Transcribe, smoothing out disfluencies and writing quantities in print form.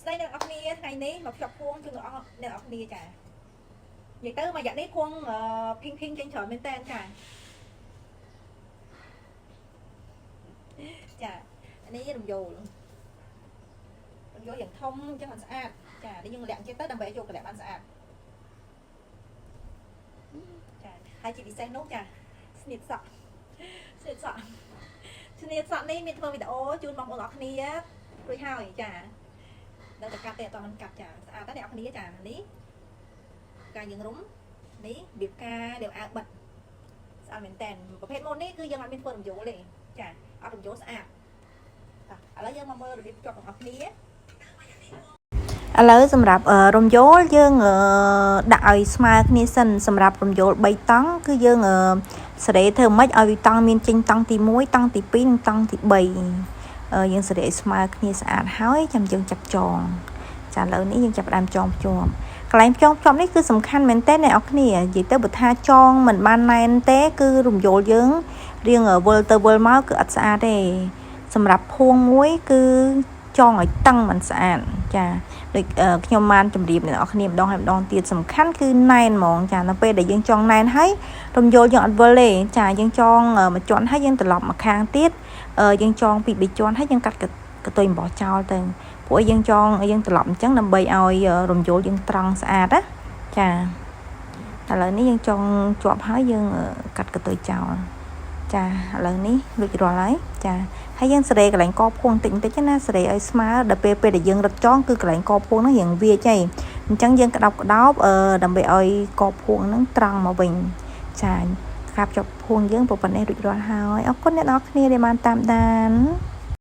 đây là ốc nia ngày ní mà chọc khuôn cho nó là ốc nia chả vậy tới mà dặn đấy khuôn ping trên trời bên tên chả chả anh ấy đồng dồ luôn đồng dồ dạng thông cho mình sạch chả đi nhưng lẹn chơi tới đâm bể vô cái lẹn ăn sạch chả hai chị bị say nốt chả snip sọ này mình thôi video chun mong một ốc nia rồi hao chả đâu là cà tè toàn cặp chả tới đẹp nia chả lý ca những rúng ní điệp ca đều bật sao mình tènประเภท môn ấy cứ dân ăn bên phơi đồng chỗ này chả ăn đồng chỗ sạch ở đó dân mà mơ được cho học ní áឥឡូវសម្រាប់រំយោលយើងដាក់ឲ្យស្មើគ្នាសិនសម្រាប់រំយោល3តង់គឺយើងសេរីធ្វើម៉េចឲ្យតង់មានចេញតង់ទី1តង់ទី2និងតង់ទី3យើងសេរីឲ្យស្មើគ្នាស្អាតហើយចាំយើងចាប់ចងចាឥឡូវនេះយើងចាប់ផ្ដើមចងភ្ជាប់កន្លែងចងភ្ជាប់នេះគឺសំខាន់មែនតើអ្នកនរគ្នានិយាយទៅបើថាចងមិនបានណែនទេគឺរំយោលយើងរៀងវិលទៅវិលមកគឺអត់ស្អាតទេសម្រាប់ភួងមួយគឺចងឲ្យតឹងមិនស្អាតចាដូចខ្ញុំបានជម្រាបអ្នកនរគ្នាម្ដងហើយម្ដងទៀតសំខាន់គឺណែនហ្មងចានៅពេលដែលយើងចងណែនហើយរំយោលយើងអត់វិលទេចាយើងចងមួយជាន់ហើយយើងត្រឡប់មកខាងទៀតយើងចងពី3ជាន់ហើយយើងកាត់កតុយអំបោះចោលទៅព្រោះយើងចងយើងត្រឡប់អញ្ចឹងដើម្បីឲ្យរំយោលយើងត្រង់ស្អាតណាចាឥឡូវនេះយើងចងជាប់ហើយយើងកាត់កតុយចោលចាឥឡូវនេះរួចរាល់ហើយចាហើយយើងសេរីកន្លែងកភួងតិចណាសេរីឲ្យស្មើដល់ពេលដែលយើងរត់ចងគឺកន្លែងកភួងហ្នឹងរៀងវាចហើយអញ្ចឹងយើងក្តោបដើម្បីឲ្យកភួងហ្នឹងត្រង់មកវិញចាកាប់ចុកភួងយើងប៉ុណ្ណេះរួចរាល់ហើយអរគុណអ្នកនរគ្នាដែលបានតាមដាន